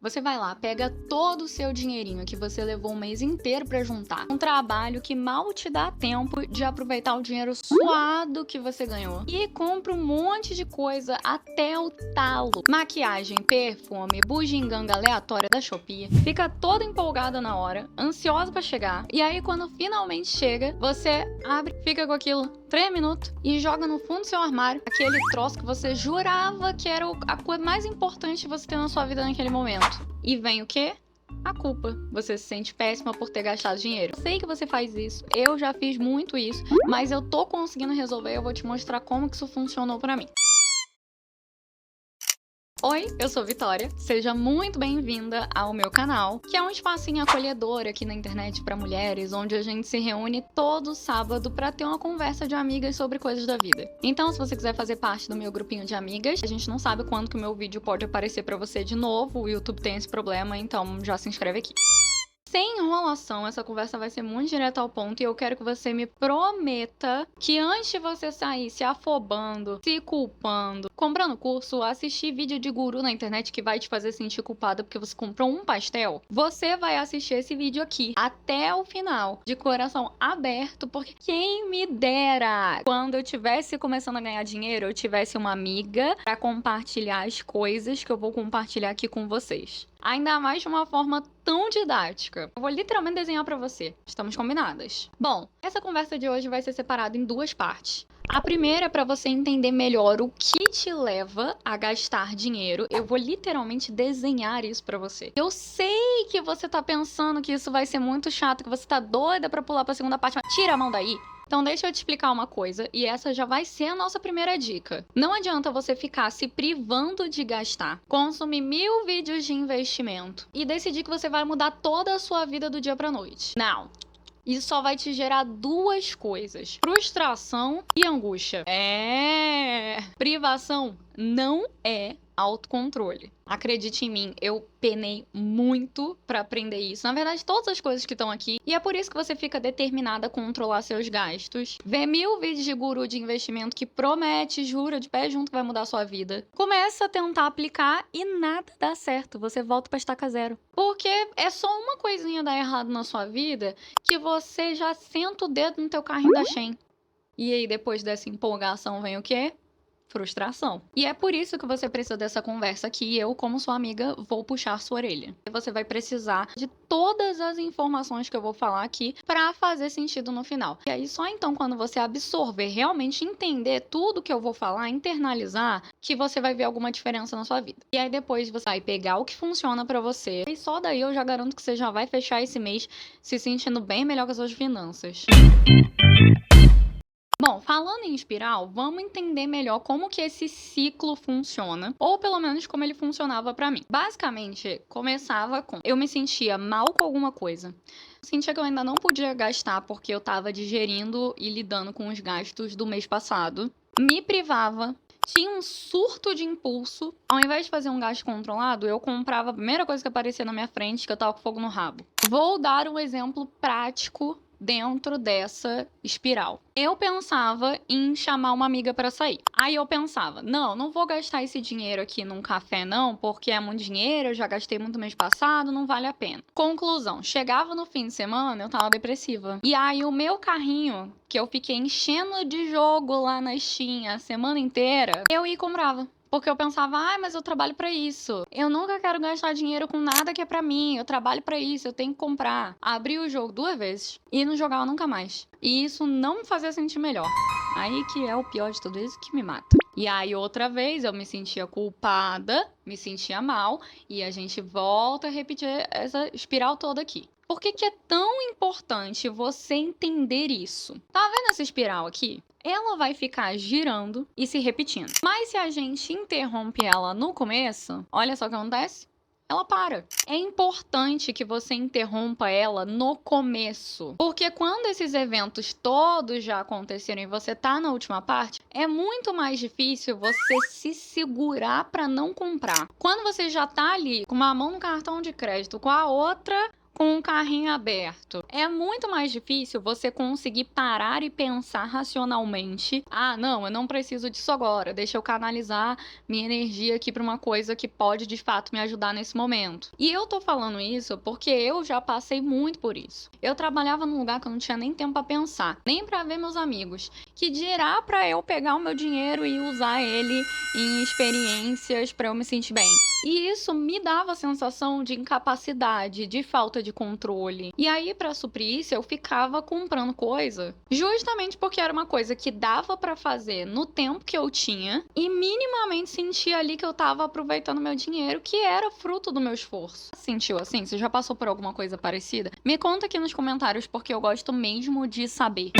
Você vai lá, pega todo o seu dinheirinho que você levou um mês inteiro pra juntar. Um trabalho que mal te dá tempo de aproveitar o dinheiro suado que você ganhou. E compra um monte de coisa até o talo. Maquiagem, perfume, bugiganga aleatória da Shopee. Fica toda empolgada na hora, ansiosa pra chegar. E aí quando finalmente chega, você abre, fica com aquilo 3 minutos e joga no fundo do seu armário aquele troço que você jurava que era a coisa mais importante que você ter na sua vida naquele momento. E vem o quê? A culpa. Você se sente péssima por ter gastado dinheiro. Eu sei que você faz isso, eu já fiz muito isso, mas eu tô conseguindo resolver, eu vou te mostrar como que isso funcionou pra mim. Oi, eu sou Vitória, seja muito bem-vinda ao meu canal, que é um espacinho acolhedor aqui na internet para mulheres, onde a gente se reúne todo sábado para ter uma conversa de amigas sobre coisas da vida. Então, se você quiser fazer parte do meu grupinho de amigas, a gente não sabe quando que o meu vídeo pode aparecer para você de novo, o YouTube tem esse problema, então já se inscreve aqui. Sem enrolação, essa conversa vai ser muito direta ao ponto e eu quero que você me prometa que antes de você sair se afobando, se culpando, comprando curso, assistir vídeo de guru na internet que vai te fazer sentir culpada porque você comprou um pastel, você vai assistir esse vídeo aqui até o final, de coração aberto, porque quem me dera quando eu tivesse começando a ganhar dinheiro, eu tivesse uma amiga para compartilhar as coisas que eu vou compartilhar aqui com vocês. Ainda mais de uma forma tão didática. Eu vou literalmente desenhar pra você. Estamos combinadas? Bom, essa conversa de hoje vai ser separada em duas partes. A primeira é para você entender melhor o que te leva a gastar dinheiro. Eu vou literalmente desenhar isso pra você. Eu sei que você tá pensando que isso vai ser muito chato, que você tá doida pra pular pra segunda parte, mas tira a mão daí. Então deixa eu te explicar uma coisa, e essa já vai ser a nossa primeira dica. Não adianta você ficar se privando de gastar, consumir 1000 vídeos de investimento e decidir que você vai mudar toda a sua vida do dia pra noite. Não. Isso só vai te gerar duas coisas: frustração e angústia. Privação não é autocontrole. Acredite em mim, eu penei muito pra aprender isso. Na verdade, todas as coisas que estão aqui. E é por isso que você fica determinada a controlar seus gastos. Vê 1000 vídeos de guru de investimento que promete, jura, de pé junto que vai mudar a sua vida. Começa a tentar aplicar e nada dá certo. Você volta pra estaca zero. Porque é só uma coisinha dar errado na sua vida que você já senta o dedo no teu carrinho da Shein. E aí, depois dessa empolgação, vem o quê? Frustração. E é por isso que você precisa dessa conversa aqui e eu, como sua amiga, vou puxar sua orelha. Você vai precisar de todas as informações que eu vou falar aqui para fazer sentido no final. E aí só então quando você absorver, realmente entender tudo que eu vou falar, internalizar, que você vai ver alguma diferença na sua vida. E aí depois você vai pegar o que funciona para você e só daí eu já garanto que você já vai fechar esse mês se sentindo bem melhor com as suas finanças. Bom, falando em espiral, vamos entender melhor como que esse ciclo funciona, ou pelo menos como ele funcionava pra mim. Basicamente, começava com eu me sentia mal com alguma coisa. Sentia que eu ainda não podia gastar porque eu tava digerindo e lidando com os gastos do mês passado. Me privava. Tinha um surto de impulso. Ao invés de fazer um gasto controlado, eu comprava a primeira coisa que aparecia na minha frente, que eu tava com fogo no rabo. Vou dar um exemplo prático dentro dessa espiral. Eu pensava em chamar uma amiga para sair. Aí eu pensava, não vou gastar esse dinheiro aqui num café não, porque é muito dinheiro, eu já gastei muito mês passado, não vale a pena. Conclusão, chegava no fim de semana, eu tava depressiva. E aí o meu carrinho, que eu fiquei enchendo de jogo lá na Steam a semana inteira, eu ia e comprava. Porque eu pensava, mas eu trabalho pra isso. Eu nunca quero gastar dinheiro com nada que é pra mim. Eu trabalho pra isso, eu tenho que comprar. Abri o jogo 2 vezes e não jogava nunca mais. E isso não me fazia sentir melhor. Aí que é o pior de tudo isso, que me mata. E aí outra vez eu me sentia culpada, me sentia mal. E a gente volta a repetir essa espiral toda aqui. Por que que é tão importante você entender isso? Tá vendo essa espiral aqui? Ela vai ficar girando e se repetindo. Mas se a gente interrompe ela no começo, olha só o que acontece. Ela para. É importante que você interrompa ela no começo. Porque quando esses eventos todos já aconteceram e você tá na última parte, é muito mais difícil você se segurar para não comprar. Quando você já tá ali com uma mão no cartão de crédito, com a outra com o carrinho aberto. É muito mais difícil você conseguir parar e pensar racionalmente. Ah, não, eu não preciso disso agora. Deixa eu canalizar minha energia aqui para uma coisa que pode de fato me ajudar nesse momento. E eu tô falando isso porque eu já passei muito por isso. Eu trabalhava num lugar que eu não tinha nem tempo para pensar, nem para ver meus amigos, que dirá para eu pegar o meu dinheiro e usar ele em experiências para eu me sentir bem. E isso me dava a sensação de incapacidade, de falta de controle. E aí, para suprir isso, eu ficava comprando coisa, justamente porque era uma coisa que dava para fazer no tempo que eu tinha e minimamente sentia ali que eu tava aproveitando meu dinheiro, que era fruto do meu esforço. Sentiu assim? Você já passou por alguma coisa parecida? Me conta aqui nos comentários, porque eu gosto mesmo de saber.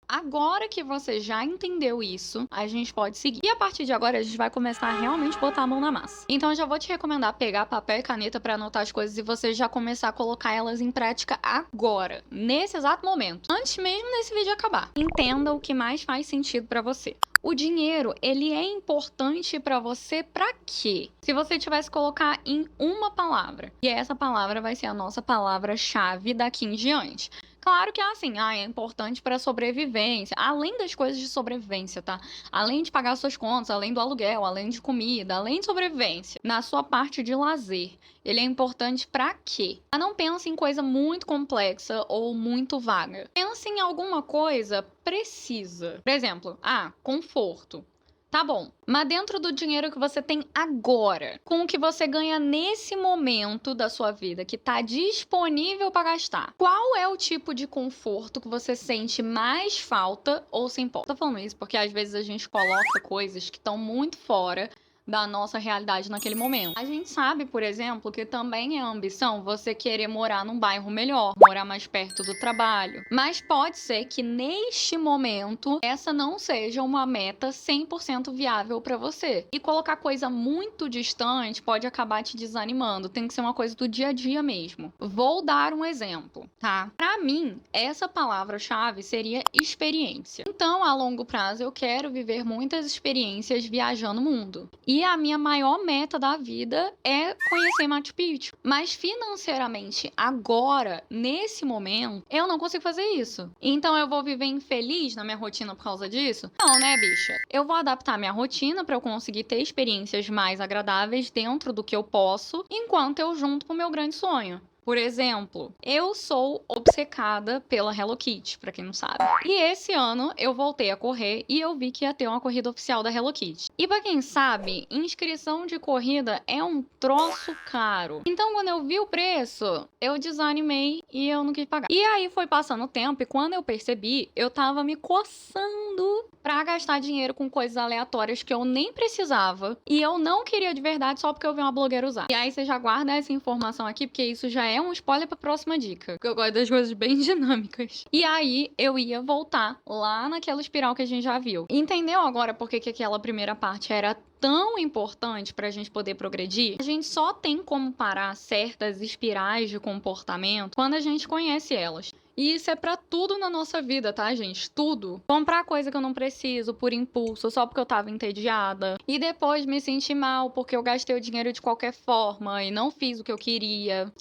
Agora que você já entendeu isso, a gente pode seguir. E a partir de agora, a gente vai começar a realmente botar a mão na massa. Então, eu já vou te recomendar pegar papel e caneta para anotar as coisas e você já começar a colocar elas em prática agora, nesse exato momento, antes mesmo desse vídeo acabar. Entenda o que mais faz sentido para você. O dinheiro, ele é importante para você para quê? Se você tivesse que colocar em uma palavra, e essa palavra vai ser a nossa palavra-chave daqui em diante. Claro que é assim, é importante para sobrevivência, além das coisas de sobrevivência, tá? Além de pagar suas contas, além do aluguel, além de comida, além de sobrevivência, na sua parte de lazer. Ele é importante para quê? Não pense em coisa muito complexa ou muito vaga. Pense em alguma coisa precisa. Por exemplo, conforto. Tá bom, mas dentro do dinheiro que você tem agora, com o que você ganha nesse momento da sua vida, que tá disponível para gastar, qual é o tipo de conforto que você sente mais falta ou se importa? Tô falando isso porque às vezes a gente coloca coisas que estão muito fora da nossa realidade naquele momento. A gente sabe, por exemplo, que também é ambição você querer morar num bairro melhor, morar mais perto do trabalho. Mas pode ser que neste momento essa não seja uma meta 100% viável para você. E colocar coisa muito distante pode acabar te desanimando. Tem que ser uma coisa do dia a dia mesmo. Vou dar um exemplo, tá? Para mim, essa palavra-chave seria experiência. Então, a longo prazo, eu quero viver muitas experiências viajando o mundo. E a minha maior meta da vida é conhecer Machu Picchu. Mas financeiramente, agora, nesse momento, eu não consigo fazer isso. Então eu vou viver infeliz na minha rotina por causa disso? Não, né, bicha? Eu vou adaptar minha rotina para eu conseguir ter experiências mais agradáveis dentro do que eu posso, enquanto eu junto com o meu grande sonho. Por exemplo, eu sou obcecada pela Hello Kitty, pra quem não sabe. E esse ano eu voltei a correr e eu vi que ia ter uma corrida oficial da Hello Kitty. E pra quem sabe, inscrição de corrida é um troço caro. Então, quando eu vi o preço, eu desanimei e eu não quis pagar. E aí foi passando o tempo e quando eu percebi, eu tava me coçando pra gastar dinheiro com coisas aleatórias que eu nem precisava e eu não queria de verdade só porque eu vi uma blogueira usar. E aí você já guarda essa informação aqui, porque isso já é um spoiler pra próxima dica, porque eu gosto das coisas bem dinâmicas. E aí eu ia voltar lá naquela espiral que a gente já viu. Entendeu agora por que aquela primeira parte era tão importante pra gente poder progredir? A gente só tem como parar certas espirais de comportamento quando a gente conhece elas. E isso é pra tudo na nossa vida, tá, gente? Tudo. Comprar coisa que eu não preciso por impulso, só porque eu tava entediada. E depois me sentir mal porque eu gastei o dinheiro de qualquer forma e não fiz o que eu queria.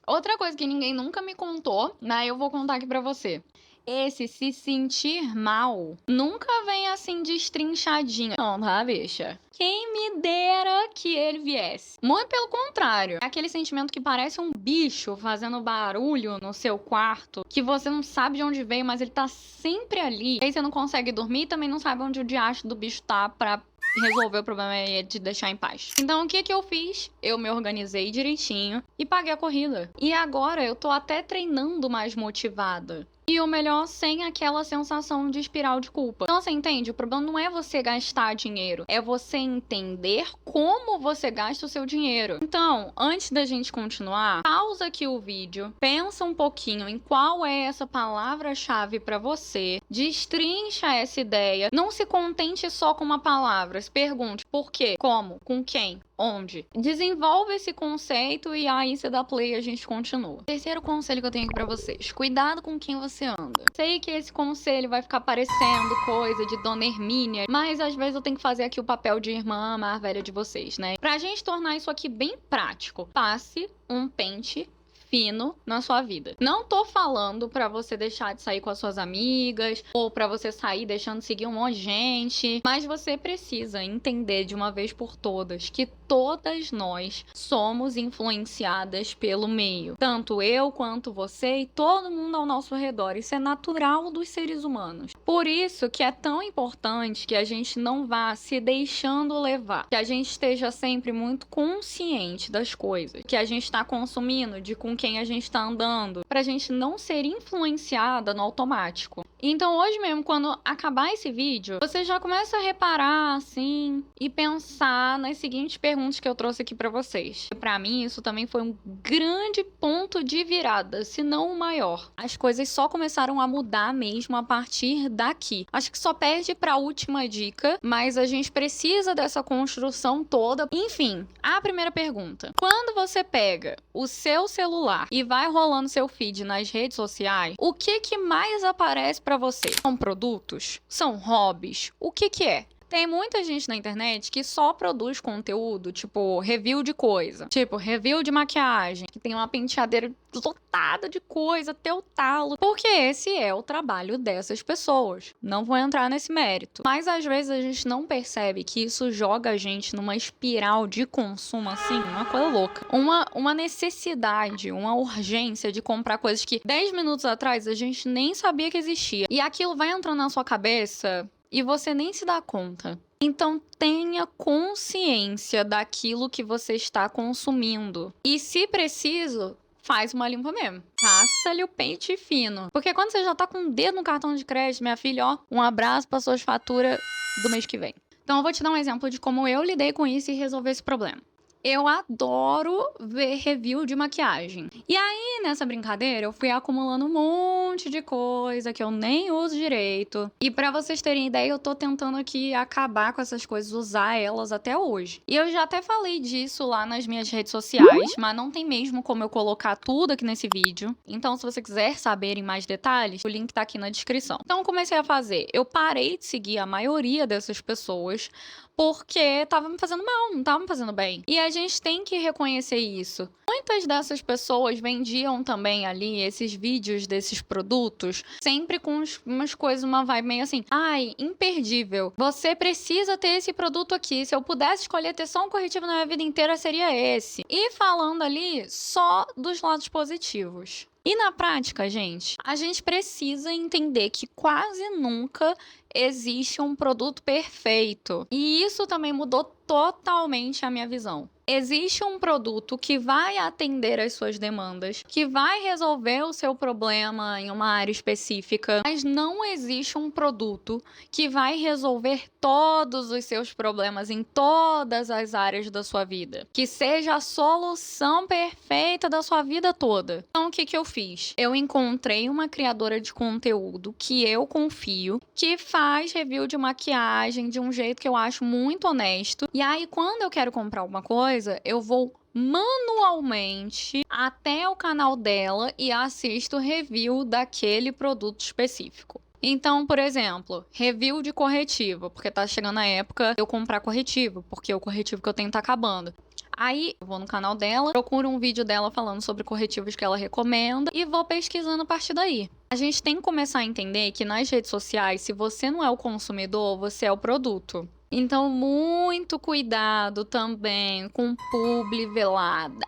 Outra coisa que ninguém nunca me contou, né? Eu vou contar aqui pra você. Esse se sentir mal nunca vem assim destrinchadinho. Não, tá, bicha? Quem me dera que ele viesse. Muito pelo contrário. É aquele sentimento que parece um bicho fazendo barulho no seu quarto, que você não sabe de onde veio, mas ele tá sempre ali. E aí você não consegue dormir e também não sabe onde o diacho do bicho tá pra resolver o problema e te deixar em paz. Então, o que que eu fiz? Eu me organizei direitinho e paguei a corrida. E agora eu tô até treinando mais motivada. E o melhor, sem aquela sensação de espiral de culpa. Então, você entende? O problema não é você gastar dinheiro. É você entender como você gasta o seu dinheiro. Então, antes da gente continuar, pausa aqui o vídeo. Pensa um pouquinho em qual é essa palavra-chave pra você. Destrincha essa ideia. Não se contente só com uma palavra. Se pergunte por quê, como, com quem, onde. Desenvolve esse conceito e aí você dá play e a gente continua. Terceiro conselho que eu tenho aqui pra vocês. Cuidado com quem você anda. Sei que esse conselho vai ficar parecendo coisa de Dona Hermínia, mas às vezes eu tenho que fazer aqui o papel de irmã mais velha de vocês, né? Pra gente tornar isso aqui bem prático, passe um pente fino na sua vida. Não tô falando pra você deixar de sair com as suas amigas ou pra você sair deixando de seguir um monte de gente, mas você precisa entender de uma vez por todas que todas nós somos influenciadas pelo meio. Tanto eu quanto você e todo mundo ao nosso redor. Isso é natural dos seres humanos. Por isso que é tão importante que a gente não vá se deixando levar, que a gente esteja sempre muito consciente das coisas que a gente está consumindo, de com quem a gente está andando, pra gente não ser influenciada no automático. Então hoje mesmo, quando acabar esse vídeo, você já começa a reparar, assim, e pensar nas seguintes perguntas que eu trouxe aqui pra vocês. Pra mim, isso também foi um grande ponto de virada, se não o maior. As coisas só começaram a mudar mesmo a partir daqui. Acho que só perde pra última dica, mas a gente precisa dessa construção toda. Enfim, a primeira pergunta. Quando você pega o seu celular e vai rolando seu feed nas redes sociais, o que mais aparece pra você? São produtos? São hobbies? O que é? Tem muita gente na internet que só produz conteúdo, tipo, review de coisa. Tipo, review de maquiagem, que tem uma penteadeira lotada de coisa até o talo. Porque esse é o trabalho dessas pessoas. Não vou entrar nesse mérito. Mas às vezes a gente não percebe que isso joga a gente numa espiral de consumo, assim, uma coisa louca. Uma necessidade, uma urgência de comprar coisas que 10 minutos atrás a gente nem sabia que existia. E aquilo vai entrando na sua cabeça e você nem se dá conta. Então tenha consciência daquilo que você está consumindo. E se preciso, faz uma limpa mesmo. Passa-lhe o pente fino. Porque quando você já tá com o dedo no cartão de crédito, minha filha, ó, um abraço para suas faturas do mês que vem. Então eu vou te dar um exemplo de como eu lidei com isso e resolver esse problema. Eu adoro ver review de maquiagem. E aí, nessa brincadeira, eu fui acumulando um monte de coisa que eu nem uso direito. E pra vocês terem ideia, eu tô tentando aqui acabar com essas coisas, usar elas até hoje. E eu já até falei disso lá nas minhas redes sociais, mas não tem mesmo como eu colocar tudo aqui nesse vídeo. Então, se você quiser saber em mais detalhes, o link tá aqui na descrição. Então, eu comecei a fazer. Eu parei de seguir a maioria dessas pessoas porque tava me fazendo mal, não tava me fazendo bem. E a gente tem que reconhecer isso. Muitas dessas pessoas vendiam também ali esses vídeos desses produtos, sempre com umas coisas, uma vibe meio assim, ai, imperdível. Você precisa ter esse produto aqui. Se eu pudesse escolher ter só um corretivo na minha vida inteira, seria esse. E falando ali só dos lados positivos. E na prática, gente, a gente precisa entender que quase nunca existe um produto perfeito. E isso também mudou totalmente a minha visão. Existe um produto que vai atender às suas demandas, que vai resolver o seu problema em uma área específica, mas não existe um produto que vai resolver todos os seus problemas em todas as áreas da sua vida, que seja a solução perfeita da sua vida toda. Então, o que eu fiz? Eu encontrei uma criadora de conteúdo que eu confio, que faz review de maquiagem de um jeito que eu acho muito honesto. E aí, quando eu quero comprar alguma coisa, eu vou manualmente até o canal dela e assisto review daquele produto específico. Então, por exemplo, review de corretivo, porque tá chegando a época de eu comprar corretivo, porque o corretivo que eu tenho tá acabando. Aí, eu vou no canal dela, procuro um vídeo dela falando sobre corretivos que ela recomenda e vou pesquisando a partir daí. A gente tem que começar a entender que nas redes sociais, se você não é o consumidor, você é o produto. Então, muito cuidado também com publi velada.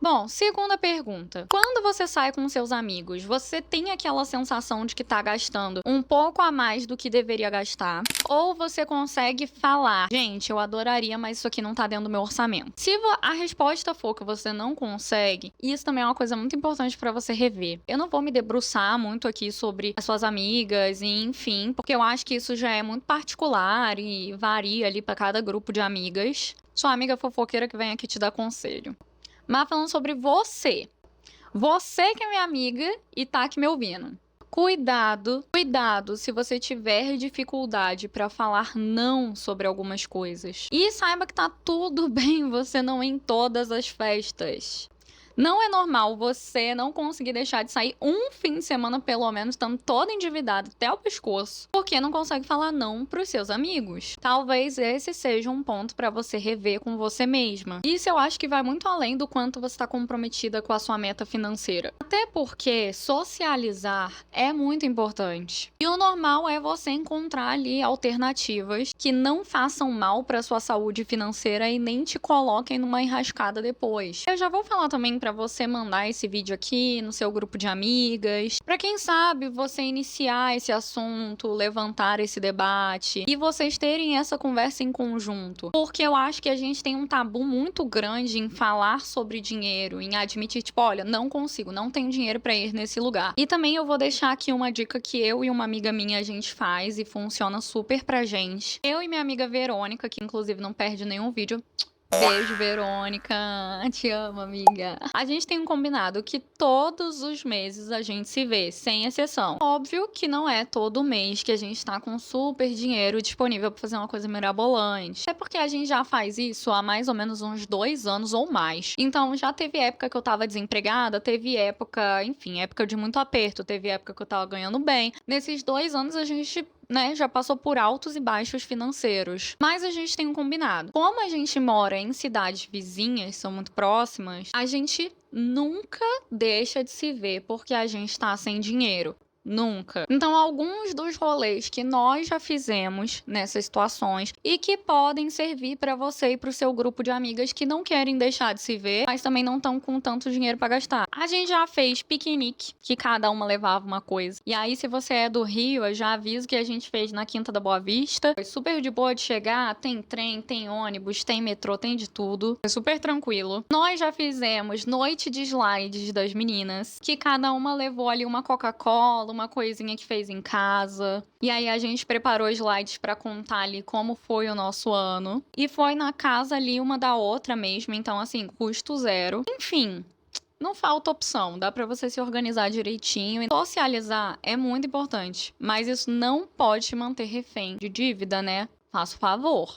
Bom, segunda pergunta. Quando você sai com seus amigos, você tem aquela sensação de que tá gastando um pouco a mais do que deveria gastar? Ou você consegue falar, gente, eu adoraria, mas isso aqui não tá dentro do meu orçamento? Se a resposta for que você não consegue, isso também é uma coisa muito importante pra você rever. Eu não vou me debruçar muito aqui sobre as suas amigas e enfim, porque eu acho que isso já é muito particular e varia ali pra cada grupo de amigas. Sua amiga fofoqueira que vem aqui te dar conselho. Mas falando sobre você. Você que é minha amiga e tá aqui me ouvindo. Cuidado, cuidado se você tiver dificuldade para falar não sobre algumas coisas. E saiba que tá tudo bem você não ir em todas as festas. Não é normal você não conseguir deixar de sair um fim de semana, pelo menos, estando todo endividado até o pescoço, porque não consegue falar não pros seus amigos. Talvez esse seja um ponto pra você rever com você mesma. Isso eu acho que vai muito além do quanto você está comprometida com a sua meta financeira. Até porque socializar é muito importante. E o normal é você encontrar ali alternativas que não façam mal pra sua saúde financeira e nem te coloquem numa enrascada depois. Eu já vou falar também para você mandar esse vídeo aqui no seu grupo de amigas, para quem sabe você iniciar esse assunto, levantar esse debate e vocês terem essa conversa em conjunto, porque eu acho que a gente tem um tabu muito grande em falar sobre dinheiro, em admitir tipo, olha, não consigo, não tenho dinheiro para ir nesse lugar. E também eu vou deixar aqui uma dica que eu e uma amiga minha a gente faz e funciona super pra gente. Eu e minha amiga Verônica, que inclusive não perde nenhum vídeo. Beijo, Verônica. Te amo, amiga. A gente tem um combinado que todos os meses a gente se vê, sem exceção. Óbvio que não é todo mês que a gente tá com super dinheiro disponível pra fazer uma coisa mirabolante. É porque a gente já faz isso há mais ou menos uns 2 anos ou mais. Então já teve época que eu tava desempregada, teve época, enfim, época de muito aperto, teve época que eu tava ganhando bem. Nesses 2 anos a gente já passou por altos e baixos financeiros. Mas a gente tem um combinado. Como a gente mora em cidades vizinhas, são muito próximas, a gente nunca deixa de se ver porque a gente tá sem dinheiro. Nunca. Então, alguns dos rolês que nós já fizemos nessas situações e que podem servir para você e para o seu grupo de amigas que não querem deixar de se ver, mas também não estão com tanto dinheiro para gastar. A gente já fez piquenique, que cada uma levava uma coisa. E aí, se você é do Rio, eu já aviso que a gente fez na Quinta da Boa Vista. Foi super de boa de chegar, tem trem, tem ônibus, tem metrô, tem de tudo. Foi super tranquilo. Nós já fizemos noite de slides das meninas, que cada uma levou ali uma Coca-Cola, uma coisinha que fez em casa. E aí a gente preparou slides pra contar ali como foi o nosso ano. E foi na casa ali uma da outra mesmo, então assim, custo zero. Enfim, não falta opção, dá pra você se organizar direitinho. E socializar é muito importante, mas isso não pode te manter refém de dívida, né? Faça o favor.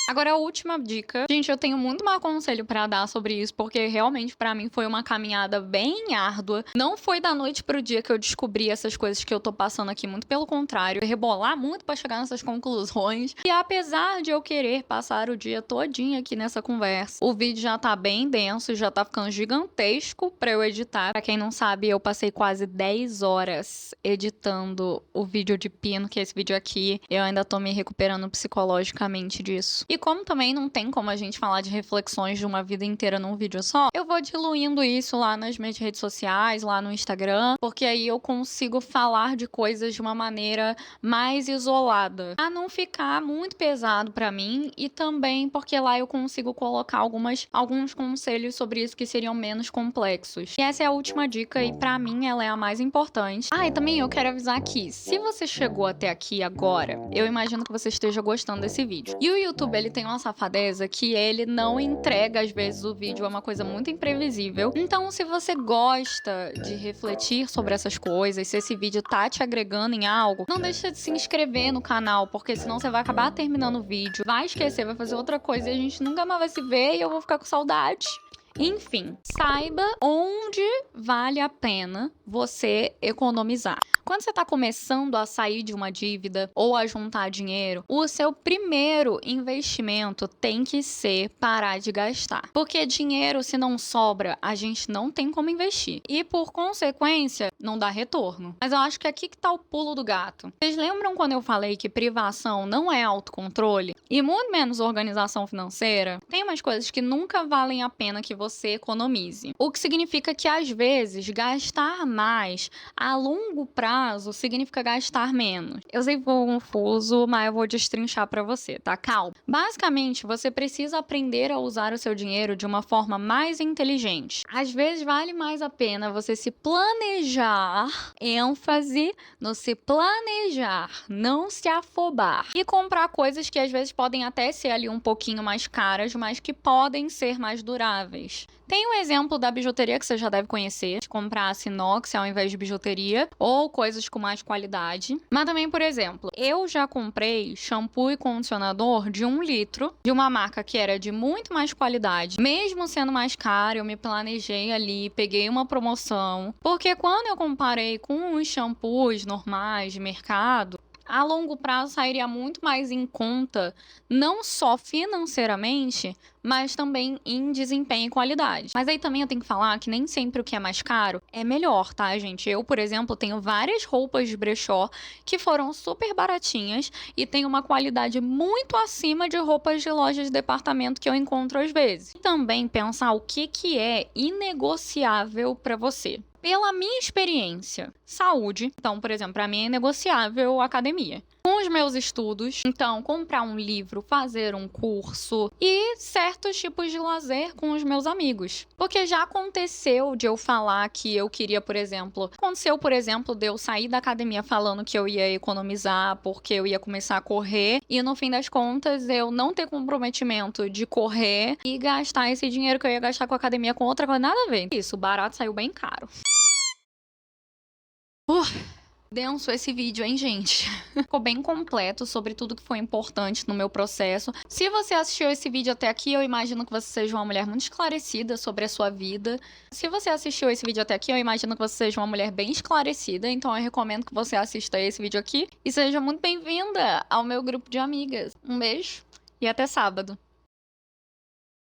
Agora, a última dica. Gente, eu tenho muito mau conselho pra dar sobre isso, porque realmente pra mim foi uma caminhada bem árdua. Não foi da noite pro dia que eu descobri essas coisas que eu tô passando aqui, muito pelo contrário. Rebolar muito pra chegar nessas conclusões. E apesar de eu querer passar o dia todinho aqui nessa conversa, o vídeo já tá bem denso, já tá ficando gigantesco pra eu editar. Pra quem não sabe, eu passei quase 10 horas editando o vídeo de pino, que é esse vídeo aqui. Eu ainda tô me recuperando psicologicamente disso. E como também não tem como a gente falar de reflexões de uma vida inteira num vídeo só, eu vou diluindo isso lá nas minhas redes sociais, lá no Instagram, porque aí eu consigo falar de coisas de uma maneira mais isolada, pra não ficar muito pesado pra mim, e também porque lá eu consigo colocar alguns conselhos sobre isso que seriam menos complexos. E essa é a última dica e pra mim ela é a mais importante. Ah, e também eu quero avisar aqui, se você chegou até aqui agora, eu imagino que você esteja gostando desse vídeo. E o YouTube, ele tem uma safadeza que ele não entrega, às vezes, o vídeo é uma coisa muito imprevisível. Então, se você gosta de refletir sobre essas coisas, se esse vídeo tá te agregando em algo, não deixa de se inscrever no canal, porque senão você vai acabar terminando o vídeo, vai esquecer, vai fazer outra coisa e a gente nunca mais vai se ver e eu vou ficar com saudade. Enfim, saiba onde vale a pena você economizar. Quando você está começando a sair de uma dívida ou a juntar dinheiro, o seu primeiro investimento tem que ser parar de gastar. Porque dinheiro, se não sobra, a gente não tem como investir. E, por consequência, não dá retorno. Mas eu acho que aqui que tá o pulo do gato. Vocês lembram quando eu falei que privação não é autocontrole? E muito menos organização financeira? Tem umas coisas que nunca valem a pena que você economize. O que significa que, às vezes, gastar mais a longo prazo significa gastar menos. Eu sei que foi confuso, mas eu vou destrinchar pra você, tá? Calma. Basicamente, você precisa aprender a usar o seu dinheiro de uma forma mais inteligente. Às vezes, vale mais a pena você se planejar, ênfase no se planejar, não se afobar. E comprar coisas que às vezes podem até ser ali um pouquinho mais caras, mas que podem ser mais duráveis. mais. Tem um exemplo da bijuteria que você já deve conhecer, de comprar inox ao invés de bijuteria, ou coisas com mais qualidade. Mas também, por exemplo, eu já comprei shampoo e condicionador de 1 litro, de uma marca que era de muito mais qualidade. Mesmo sendo mais caro, eu me planejei ali, peguei uma promoção. Porque quando eu comparei com os shampoos normais de mercado, a longo prazo sairia muito mais em conta, não só financeiramente, mas também em desempenho e qualidade. Mas aí também eu tenho que falar que nem sempre o que é mais caro é melhor, tá, gente? Eu, por exemplo, tenho várias roupas de brechó que foram super baratinhas e tem uma qualidade muito acima de roupas de lojas de departamento que eu encontro às vezes. E também pensar o que é inegociável para você. Pela minha experiência, saúde. Então, por exemplo, para mim é negociável academia. Com os meus estudos, então, comprar um livro, fazer um curso e certos tipos de lazer com os meus amigos. Porque já aconteceu de eu falar que eu queria, por exemplo, de eu sair da academia falando que eu ia economizar porque eu ia começar a correr e no fim das contas eu não ter comprometimento de correr e gastar esse dinheiro que eu ia gastar com a academia com outra coisa, nada a ver. Isso, o barato saiu bem caro. Denso esse vídeo, hein, gente? Ficou bem completo sobre tudo que foi importante no meu processo. Se você assistiu esse vídeo até aqui, eu imagino que você seja uma mulher muito esclarecida sobre a sua vida. Se você assistiu esse vídeo até aqui, eu imagino que você seja uma mulher bem esclarecida. Então eu recomendo que você assista esse vídeo aqui. E seja muito bem-vinda ao meu grupo de amigas. Um beijo e até sábado.